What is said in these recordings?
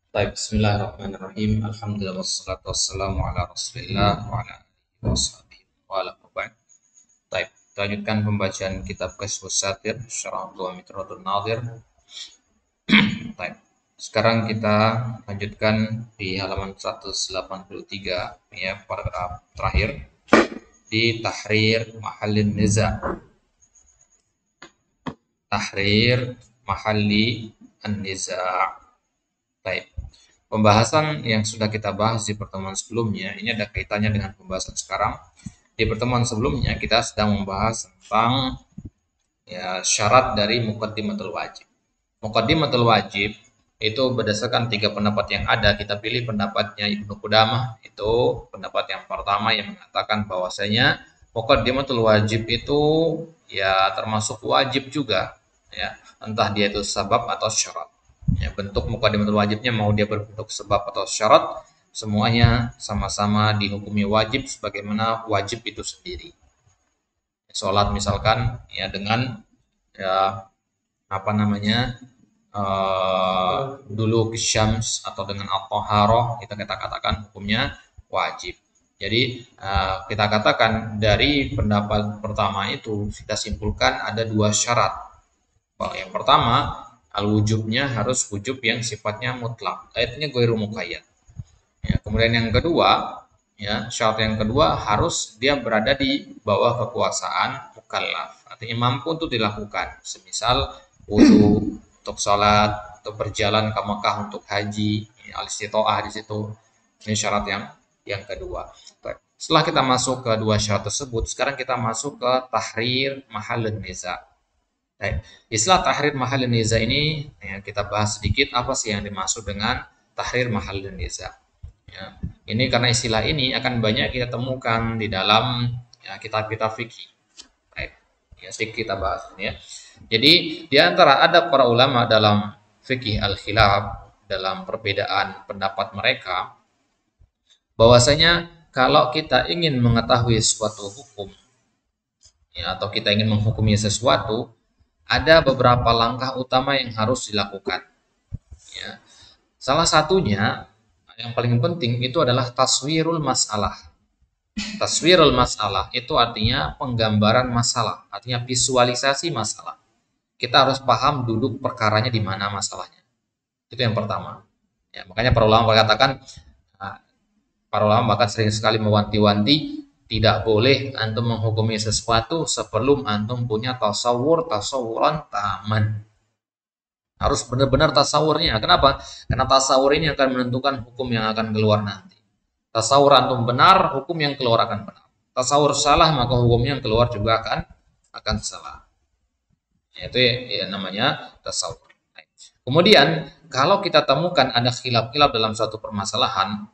Baik, bismillahirrahmanirrahim. Alhamdulillah wassalatu wassalamu ala Rasulillah wa ala alihi washabihi wa ala waba'd. Baik, kita lanjutkan pembacaan kitab Kashfus Satir Syarah Dua Mitratul Nadir. Baik. Sekarang kita lanjutkan di halaman 183 ya, paragraf terakhir di Tahrir Mahallin Niza. Tahrir Mahalli An-Niza. Baik. Pembahasan yang sudah kita bahas di pertemuan sebelumnya, ini ada kaitannya dengan pembahasan sekarang. Di pertemuan sebelumnya kita sedang membahas tentang syarat dari muqaddimatul wajib. Muqaddimatul wajib itu berdasarkan tiga pendapat yang ada, kita pilih pendapatnya Ibnu Qudamah. Itu pendapat yang pertama yang mengatakan bahwasanya muqaddimatul wajib itu ya termasuk wajib juga, ya, entah dia itu sabab atau syarat. Ya, bentuk muqaddimatul wajibnya mau dia berbentuk sebab atau syarat, semuanya sama-sama dihukumi wajib sebagaimana wajib itu sendiri. Sholat misalkan ya dengan ya apa namanya dulu syams atau dengan at-taharah, kita katakan hukumnya wajib. Jadi kita katakan dari pendapat pertama itu kita simpulkan ada dua syarat. Yang pertama, al-wujubnya harus wujub yang sifatnya mutlak, ayatnya ghairu muqayyad. Ya, kemudian yang kedua, ya, syarat yang kedua harus dia berada di bawah kekuasaan mukallaf, artinya mampu untuk dilakukan. Semisal wudu untuk sholat, atau berjalan ke Mekah untuk haji, ya, al-istitoah di situ. Ini syarat yang kedua. Setelah kita masuk ke dua syarat tersebut, sekarang kita masuk ke tahrir mahallun niza. Baik. Istilah tahrir mahallun niza ini ya, kita bahas sedikit apa sih yang dimaksud dengan tahrir mahallun niza. Ya, ini karena istilah ini akan banyak kita temukan di dalam ya, kitab-kitab fikih. Baik, ya sedikit kita bahas ya. Jadi di antara ada para ulama dalam fikih al-khilaf, dalam perbedaan pendapat mereka, bahwasanya kalau kita ingin mengetahui suatu hukum ya, atau kita ingin menghukumi sesuatu, ada beberapa langkah utama yang harus dilakukan. Ya. Salah satunya yang paling penting itu adalah taswirul masalah. Taswirul masalah itu artinya penggambaran masalah, artinya visualisasi masalah. Kita harus paham duduk perkaranya di mana masalahnya. Itu yang pertama. Ya, makanya para ulama berkatakan, para ulama bahkan sering sekali mewanti-wanti, tidak boleh antum menghukumi sesuatu sebelum antum punya tasawuran taman. Harus benar-benar tasawurnya. Kenapa? Karena tasawur ini akan menentukan hukum yang akan keluar nanti. Tasawur antum benar, hukum yang keluar akan benar. Tasawur salah, maka hukum yang keluar juga akan salah. Itu ya namanya tasawur. Kemudian, kalau kita temukan ada khilaf-khilaf dalam suatu permasalahan,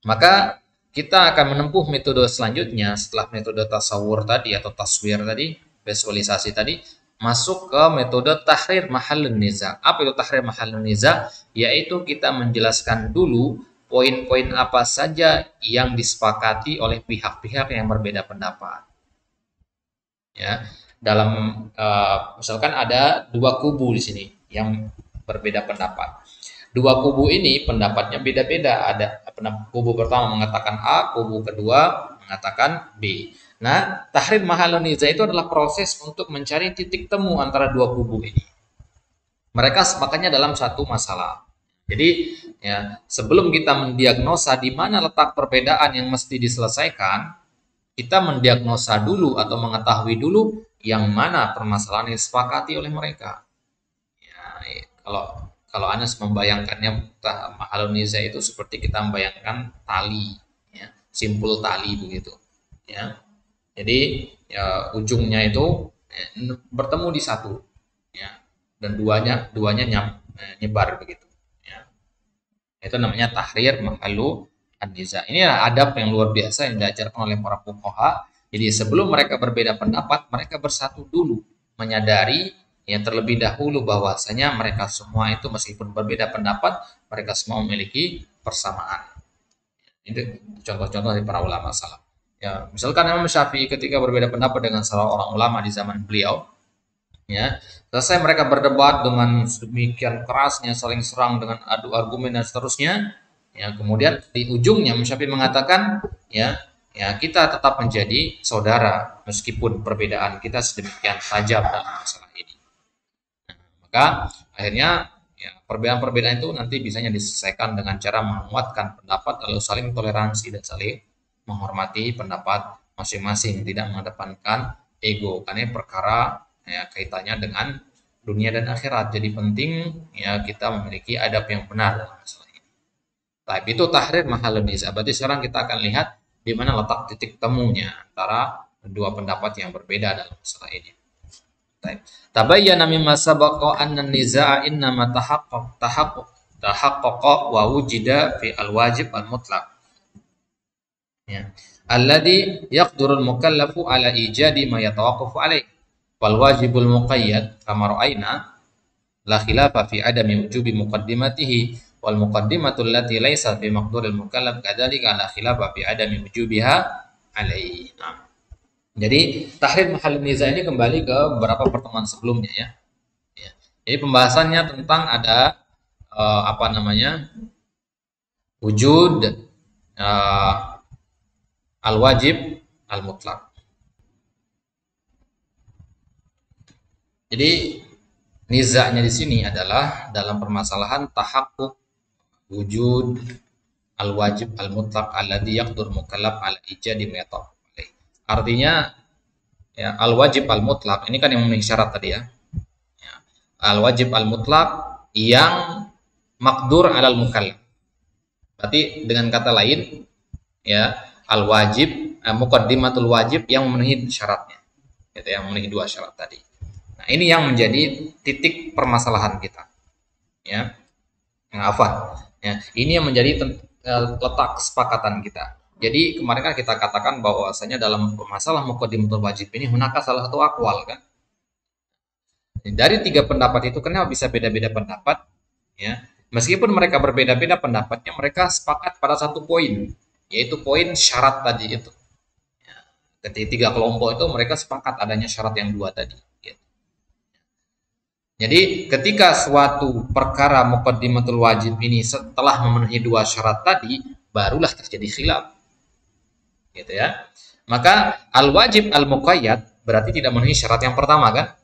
maka kita akan menempuh metode selanjutnya setelah metode tasawur tadi atau taswir tadi, visualisasi tadi, masuk ke metode tahrir mahallun niza. Apa itu tahrir mahallun niza? Yaitu kita menjelaskan dulu poin-poin apa saja yang disepakati oleh pihak-pihak yang berbeda pendapat. Ya, dalam misalkan ada dua kubu di sini yang berbeda pendapat. Dua kubu ini pendapatnya beda-beda. Ada kubu pertama mengatakan A, kubu kedua mengatakan B. Nah, tahrir mahallun niza itu adalah proses untuk mencari titik temu antara dua kubu ini. Mereka sepakatnya dalam satu masalah. Jadi, ya, sebelum kita mendiagnosa di mana letak perbedaan yang mesti diselesaikan, kita mendiagnosa dulu atau mengetahui dulu yang mana permasalahan yang disepakati oleh mereka. Ya, kalau Anas membayangkannya mahallun niza itu seperti kita membayangkan tali, ya, simpul tali begitu, ya. Jadi ya, ujungnya itu bertemu di satu, ya, dan duanya nyebar begitu. Ya. Itu namanya tahrir mahallu an-niza. Ini adalah adab yang luar biasa yang diajarkan oleh para fuqaha. Jadi sebelum mereka berbeda pendapat, mereka bersatu dulu, menyadari yang terlebih dahulu bahwasanya mereka semua itu meskipun berbeda pendapat, mereka semua memiliki persamaan. Itu contoh-contoh dari para ulama salaf. Ya, misalkan Imam Syafi'i ketika berbeda pendapat dengan salah orang ulama di zaman beliau, Ya, selesai mereka berdebat dengan sedemikian kerasnya, saling serang dengan adu argumen dan seterusnya. Ya, kemudian di ujungnya Syafi'i mengatakan, ya, ya kita tetap menjadi saudara meskipun perbedaan kita sedemikian tajam dalam masalah ini. Maka akhirnya ya, perbedaan-perbedaan itu nanti bisanya diselesaikan dengan cara menguatkan pendapat lalu saling toleransi dan saling menghormati pendapat masing-masing, tidak mengedepankan ego karena ini perkara ya kaitannya dengan dunia dan akhirat. Jadi penting ya kita memiliki adab yang benar dalam masalah ini. Tapi itu tahrir mahal nisa. Berarti sekarang kita akan lihat di mana letak titik temunya antara dua pendapat yang berbeda dalam masalah ini. Tabayyana mimma sabaqa anna an-nizaa innama tahaqqaqa wa wujida fi al-wajib al-mutlaq. Ya. Alladhi yaqduru al-mukallafu ala ijadi ma yatawaqqafu alaih. Wal wajibul muqayyad kama ra'ayna la khilafa fi adami wujubi muqaddimatihi wal muqaddimatu allati laysat bi maqduril mukallaf kadzalika la khilafa fi adami wujubiha alaih. Nah. Jadi tahrir mahal niza ini kembali ke beberapa pertemuan sebelumnya ya. Ya. Jadi pembahasannya tentang ada apa namanya wujud al-wajib al-mutlak. Jadi nizanya di sini adalah dalam permasalahan tahaqquk wujud al-wajib al-mutlak alladhi yaqdur mukallaf ala ijadi ma yatawaqqa. Artinya ya, al-wajib al-mutlak ini kan yang memenuhi syarat tadi ya. Ya. Al-wajib al-mutlak yang makdur alal mukallaf. Berarti dengan kata lain ya al-wajib muqaddimatul wajib yang memenuhi syaratnya. Gitu, yang memenuhi dua syarat tadi. Nah, ini yang menjadi titik permasalahan kita. Ya. Afwan. Ya, ini yang menjadi letak kesepakatan kita. Jadi kemarin kan kita katakan bahwasanya dalam masalah muqaddimatul wajib ini hunaka salah satu akwal kan. Dari tiga pendapat itu kenapa bisa beda-beda pendapat? Ya, meskipun mereka berbeda-beda pendapatnya, mereka sepakat pada satu poin, yaitu poin syarat tadi itu. Ya, ketiga kelompok itu mereka sepakat adanya syarat yang dua tadi. Gitu. Jadi ketika suatu perkara muqaddimatul wajib ini setelah memenuhi dua syarat tadi, barulah terjadi khilaf. Gitu ya. Maka al-wajib al-muqayyad berarti tidak memenuhi syarat yang pertama kan?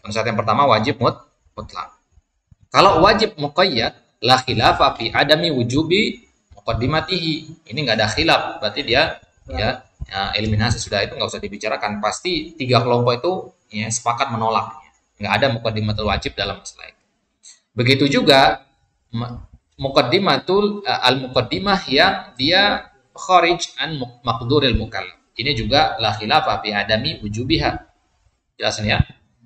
Syarat yang pertama wajib mutlak. Kalau wajib muqayyad la khilafa fi adami wujubi muqaddimatihi. Ini enggak ada khilaf, berarti dia ya eliminasi sudah itu enggak usah dibicarakan. Pasti tiga kelompok itu ya sepakat menolaknya. Enggak ada muqaddimatul wajib dalam masalah itu. Begitu juga muqaddimatul al-muqaddimah yang dia kharij an maqduril mukallaf. Ini juga la khilafa fi adami wujubiha. Jelas ya?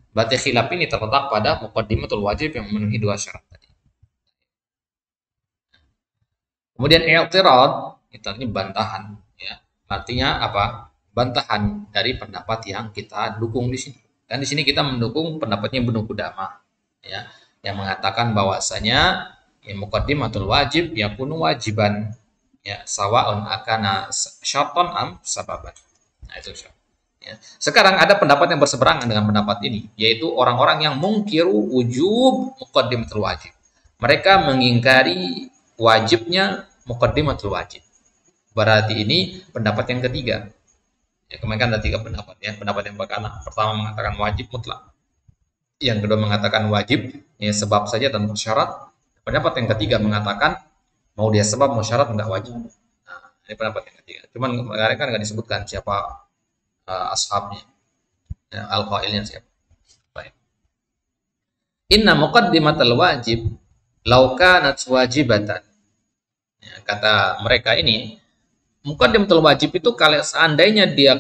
Berarti khilaf ini terletak pada muqaddimatul wajib yang memenuhi dua syarat tadi. Kemudian i'tirad itu artinya bantahan ya. Artinya apa? Bantahan dari pendapat yang kita dukung di sini. Dan di sini kita mendukung pendapatnya Ibnu Qudamah ya, yang mengatakan bahwasanya ya, muqaddimatul wajib yakunu wajiban ya sawaun akana syarton am sababan. Nah itu ya. Sekarang ada pendapat yang berseberangan dengan pendapat ini, yaitu orang-orang yang mungkiru wujub muqaddimatul wajib. Mereka mengingkari wajibnya muqaddimatul wajib. Berarti ini pendapat yang ketiga. Ya, kemarin kan ada tiga pendapat ya. Pendapat yang pertama mengatakan wajib mutlak. Yang kedua mengatakan wajib ya sebab saja tanpa syarat. Pendapat yang ketiga mengatakan mau dia sebab mau syarat enggak wajib. Nah, ini pendapat yang ketiga. Cuman kemarin kan enggak disebutkan siapa ashabnya. Ya, al-qailnya siapa. Baik. Inna muqaddimatal wajib law kanat wajibatan. Ya, kata mereka ini muqaddimatul wajib itu kalau seandainya dia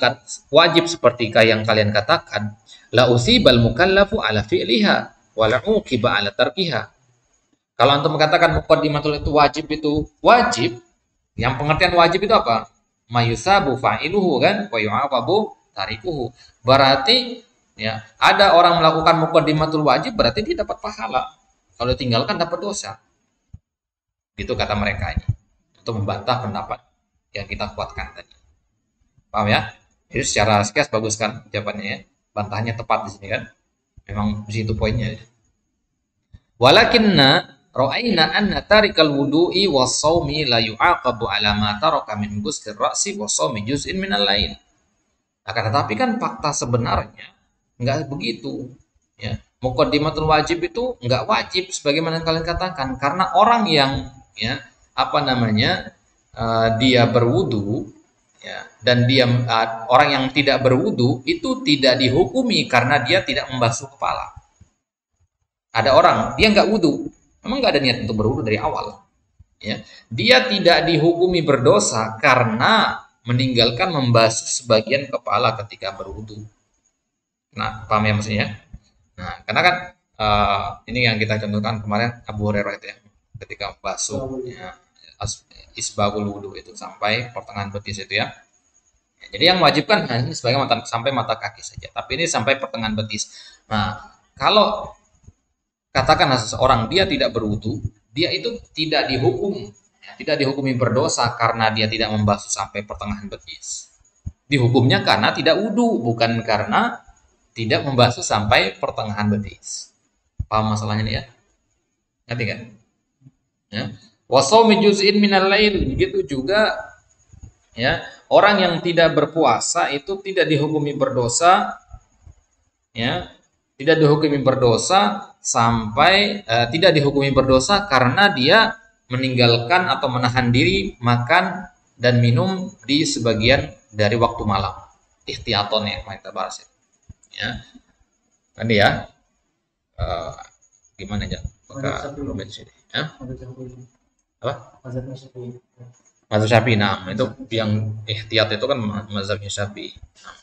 wajib seperti yang kalian katakan, la usibal mukallafu ala fi'liha wa la uqiba ala tarkiha. Kalau antum mengatakan muqaddimatul itu wajib, yang pengertian wajib itu apa? Mayusabu fa'iluhu kan wa yu'aqabu tarikuhu. Berarti ya, ada orang melakukan muqaddimatul wajib berarti dia dapat pahala. Kalau tinggalkan dapat dosa. Gitu kata mereka ini. Untuk membantah pendapat yang kita kuatkan tadi. Paham ya? Itu secara sekilas bagus kan jawabannya ya. Bantahnya tepat di sini kan. Memang di situ poinnya. Walakinna ra'ayna anna tarikal wudu'i was-shaumi la yu'aqabu 'ala ma taraka min ghuslir ra'si was-shaumi juz'in minal lain. Akan tetapi kan fakta sebenarnya nggak begitu. Ya, muqaddimatul wajib itu nggak wajib sebagaimana kalian katakan karena orang yang ya apa namanya dia berwudu ya dan dia orang yang tidak berwudu itu tidak dihukumi karena dia tidak membasuh kepala. Ada orang dia nggak wudu, memang nggak ada niat untuk berwudu dari awal. Ya, dia tidak dihukumi berdosa karena meninggalkan membasuh sebagian kepala ketika berwudu. Nah, paham ya maksudnya? Nah, karena kan ini yang kita contohkan kemarin Abu Hurairah itu ya, ketika membasuh ya, isbagul wudu itu sampai pertengahan betis itu ya. Jadi yang wajib kan hanya sebagai sampai mata kaki saja, tapi ini sampai pertengahan betis. Nah, kalau katakanlah seseorang dia tidak berwudu, dia itu tidak dihukum, ya, tidak dihukumi berdosa karena dia tidak membasuh sampai pertengahan betis. Dihukumnya karena tidak wudu, bukan karena tidak membasuh sampai pertengahan betis. Paham masalahnya nih ya? Ngerti kan? Ya. Wasaumi juz'in minal lail, begitu juga ya, orang yang tidak berpuasa itu tidak dihukumi berdosa ya, tidak dihukumi berdosa sampai tidak dihukumi berdosa karena dia meninggalkan atau menahan diri makan dan minum di sebagian dari waktu malam. Ihtiyaton ya, kita bahas ya. Tadi ya. Gimana aja? Maka Robert sini. Ya? Apa? Mazhab Syafi'i. Nah, itu yang ihtiyat itu kan mazhabnya Syafi'i. Nah,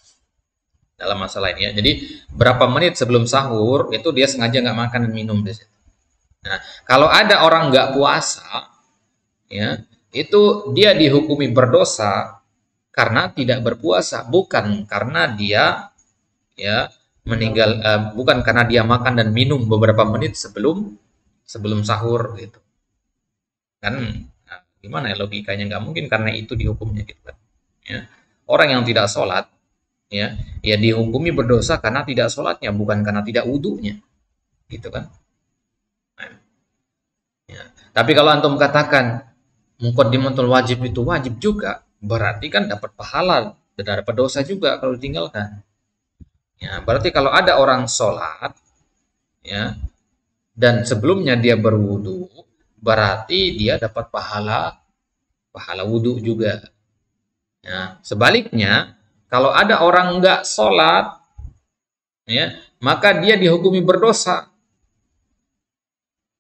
dalam masalah ini ya. Jadi berapa menit sebelum sahur itu dia sengaja nggak makan dan minum di situ. Nah, kalau ada orang nggak puasa, ya itu dia dihukumi berdosa karena tidak berpuasa, bukan karena dia ya meninggal, bukan karena dia makan dan minum beberapa menit sebelum sahur gitu. Kan nah, gimana ya logikanya, nggak mungkin karena itu dihukumnya gitu kan. Ya. Orang yang tidak sholat ya dihukumi berdosa karena tidak sholatnya, bukan karena tidak wudunya gitu kan. Nah, ya. Tapi kalau antum katakan muqaddimatul wajib itu wajib juga, berarti kan dapat pahala dan dapat dosa juga kalau ditinggalkan. Ya, berarti kalau ada orang sholat ya dan sebelumnya dia berwudu, berarti dia dapat pahala wudu juga. Ya, sebaliknya kalau ada orang nggak sholat, ya, maka dia dihukumi berdosa.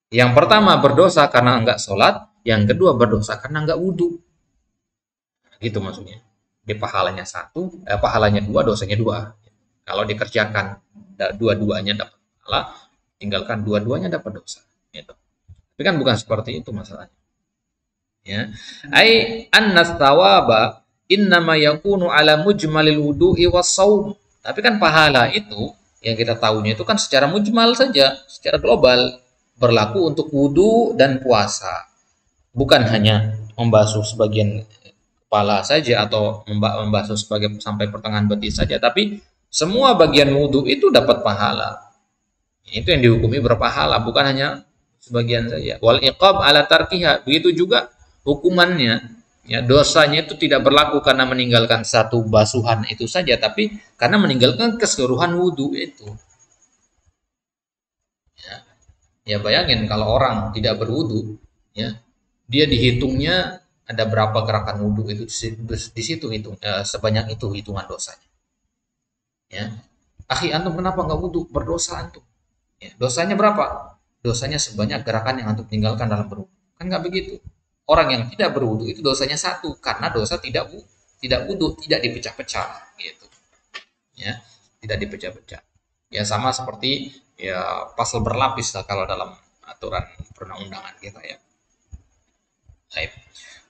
Yang pertama berdosa karena nggak sholat, yang kedua berdosa karena nggak wudhu. Gitu maksudnya. Di pahalanya satu, pahalanya dua, dosanya dua. Kalau dikerjakan dua-duanya dapat pahala, tinggalkan dua-duanya dapat dosa. Gitu. Tapi kan bukan seperti itu masalahnya. Ya, ai annas thawaba innama yakunu ala mujmalil wudu'i was-shaum. Tapi kan pahala itu yang kita tahunya itu kan secara mujmal saja, secara global, berlaku untuk wudu dan puasa. Bukan hanya membasuh sebagian kepala saja atau membasuh sebagai sampai pertengahan betis saja, tapi semua bagian wudu itu dapat pahala. Itu yang dihukumi berpahala, bukan hanya sebagian saja. Wal iqab ala tarkiha, begitu juga hukumannya. Ya, dosanya itu tidak berlaku karena meninggalkan satu basuhan itu saja, tapi karena meninggalkan keseluruhan wudhu itu. Ya bayangin kalau orang tidak berwudhu, ya dia dihitungnya ada berapa gerakan wudhu itu di situ hitung sebanyak itu hitungan dosanya. Ya, akhi antum kenapa nggak wudhu? Berdosa antum. Ya, dosanya berapa? Dosanya sebanyak gerakan yang antum tinggalkan dalam berwudhu. Kan nggak begitu. Orang yang tidak berwudu itu dosanya satu karena dosa tidak wudu, tidak dipecah-pecah gitu. Ya, tidak dipecah-pecah. Ya sama seperti ya pasal berlapis lah kalau dalam aturan perundang-undangan kita ya. Baik.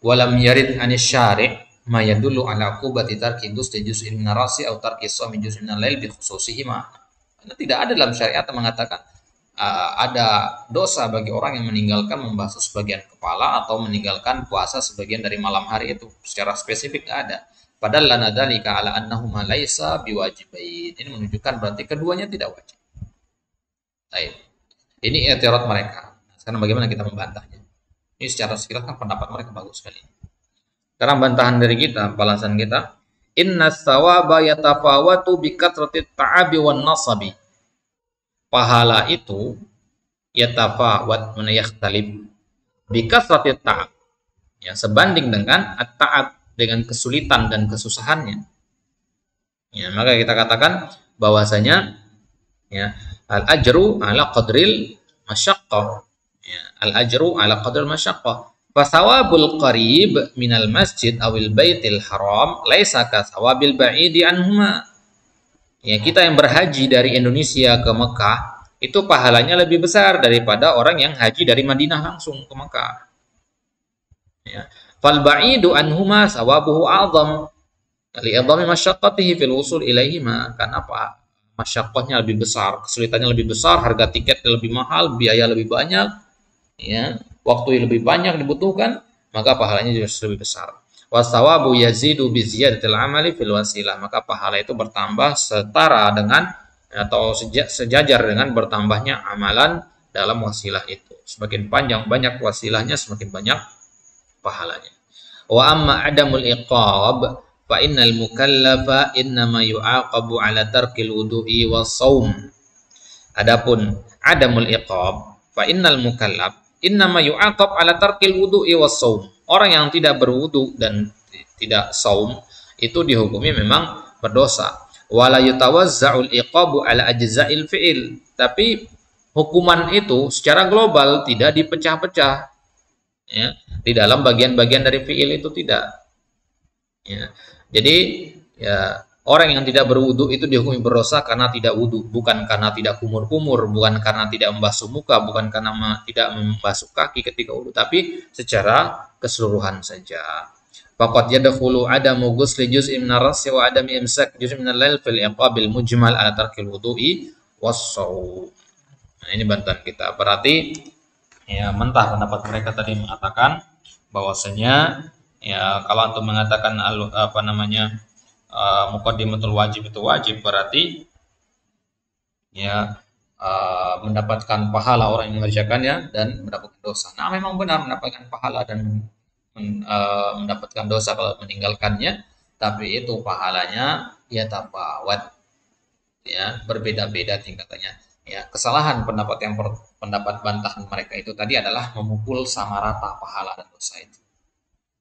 Walam yarid anis syari' ma yadullu ala uqubati tarki juz'in min ra'si aw tarki shaumi juz'in min al-lail bi khususihima. Karena tidak ada dalam syariat yang mengatakan ada dosa bagi orang yang meninggalkan membasuh sebagian kepala atau meninggalkan puasa sebagian dari malam hari itu secara spesifik nggak ada. Padahal lana dzalika ala annahuma laisa biwajibain. Ini menunjukkan berarti keduanya tidak wajib. Baik. Ini i'tirad mereka. Sekarang bagaimana kita membantahnya? Ini secara sekilas kan pendapat mereka bagus sekali. Sekarang bantahan dari kita, balasan kita, inna sawaba yatafawatu bikatratit ta'abi wan nasabi. Pahala itu yatafawat mana yakhtalib bikatratit ta'ab. Ya, sebanding dengan at-ta'ab, dengan kesulitan dan kesusahannya. Ya, maka kita katakan bahwasanya ya, al-ajru ala qadril masyaqqah. Ya, al-ajru ala qadril masyaqqah. Fasawabul qarib minal masjid awil baitil haram laisa kasawabil ba'idi anhuma. Ya, kita yang berhaji dari Indonesia ke Mekah itu pahalanya lebih besar daripada orang yang haji dari Madinah langsung ke Mekah. Ya. Fal ba'idu anhuma sawabuhu a'zam li'idhami masyaqqatihi fil wusul ilaihima. Kenapa? Masyaqqahnya lebih besar, kesulitannya lebih besar, harga tiketnya lebih mahal, biaya lebih banyak, ya, waktu yang lebih banyak dibutuhkan, maka pahalanya justru lebih besar. Wasawabu yazidu bi ziyadatil amali fil wasilah, maka pahala itu bertambah setara dengan atau sejajar dengan bertambahnya amalan dalam wasilah itu. Semakin panjang banyak wasilahnya, semakin banyak pahalanya. Wa amma adamul iqab fa innal mukallafa innama yu'aqabu ala tarkil wudu'i was shaum. Adapun adamul iqab fa innal mukallaf innama yu'aqab ala tarkil wudu'i was shaum. Orang yang tidak berwudu dan tidak saum itu dihukumi memang berdosa. Wala yutawazza'ul iqabu ala ajza'il fi'il. Tapi hukuman itu secara global tidak dipecah-pecah. Ya, di dalam bagian-bagian dari fi'il itu tidak. Ya. Jadi ya, orang yang tidak berwudu itu dihukumi berdosa karena tidak wudu, bukan karena tidak kumur-kumur, bukan karena tidak membasuh muka, bukan karena tidak membasuh kaki ketika wudu, tapi secara keseluruhan saja. Faqad yadkhulu adamu ghusli juz'in min ar-rasi wa adami imsak juz'in min al-lail fil iqabil mujmal ala tarkil wudu'i was-shaum. Nah, ini bantahan kita. Berarti ya mentah pendapat mereka tadi mengatakan bahwasanya ya kalau untuk mengatakan apa namanya muqaddimatul wajib itu wajib, berarti ya mendapatkan pahala orang yang mengerjakannya dan mendapatkan dosa. Nah, memang benar mendapatkan pahala dan mendapatkan dosa kalau meninggalkannya, tapi itu pahalanya ya tafawat, ya berbeda-beda tingkatannya. Ya, kesalahan pendapat bantahan mereka itu tadi adalah memukul sama rata pahala dan dosa itu.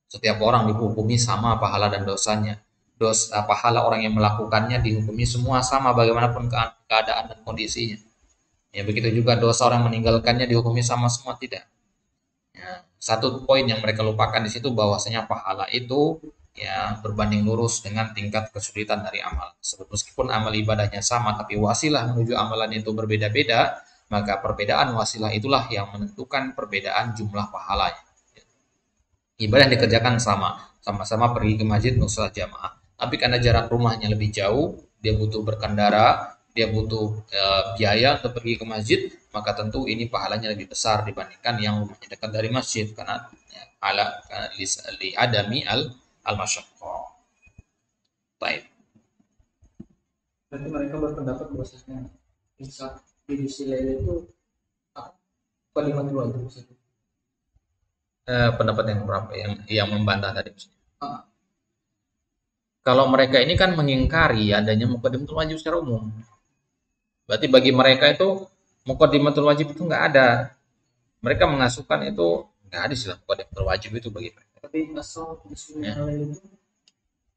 Setiap orang dihukumi sama pahala dan dosanya. Pahala orang yang melakukannya dihukumi semua sama bagaimanapun keadaan dan kondisinya. Ya, begitu juga dosa orang yang meninggalkannya dihukumi sama semua, tidak. Ya, satu poin yang mereka lupakan di situ bahwasanya pahala itu ya berbanding lurus dengan tingkat kesulitan dari amal. Meskipun amal ibadahnya sama, tapi wasilah menuju amalan itu berbeda-beda, maka perbedaan wasilah itulah yang menentukan perbedaan jumlah pahalanya. Ibadah yang dikerjakan sama-sama pergi ke masjid untuk sholat jamaah. Tapi karena jarak rumahnya lebih jauh, dia butuh berkendara, dia butuh biaya untuk pergi ke masjid, maka tentu ini pahalanya lebih besar dibandingkan yang rumahnya dekat dari masjid karena ya, li adami al-masyaqqah. Baik. Berarti mereka berpendapat bahwasanya insaf di sisi itu kalimat dua itu. Pendapat yang berapa yang membantah tadi? Kalau mereka ini kan mengingkari adanya muqaddimatul wajib secara umum. Berarti bagi mereka itu muqaddimatul wajib itu nggak ada. Mereka mengasuhkan itu nggak ada istilah muqaddimatul wajib itu bagi mereka. Tapi asal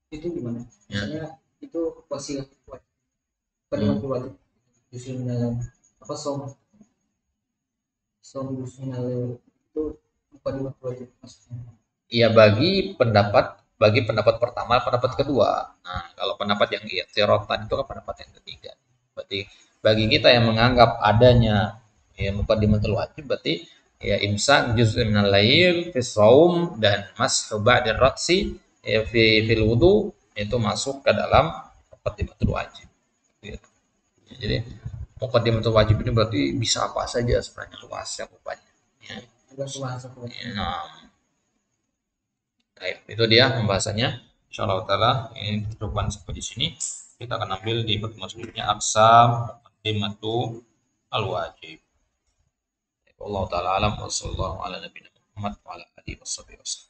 itu gimana? Misalnya itu wasilah muqaddimatul wajib. Bismillah apa som bismillah itu muqaddimatul wajib maksudnya. Iya, bagi pendapat pertama, pendapat kedua. Nah, kalau pendapat yang i'tirad tadi itu kan pendapat yang ketiga. Berarti bagi kita yang menganggap adanya ya muqaddimatul wajib, berarti ya imsak juz'un minal lail fi shaum dan mashu ba'da ra'si ya fil wudu itu masuk ke dalam muqaddimatul wajib. Gitu. Jadi muqaddimatul wajib ini berarti bisa apa saja sebenarnya, luas cakupannya. Ya. Nah, baik, itu dia pembahasannya. Insyaallah taala ini cukup sampai di sini. Kita akan ambil di pertemuan selanjutnya aqsam muqaddimatu al-wajib. Allah taala alam wa sallallahu ala nabiyina Muhammad wa ala alihi wasallam.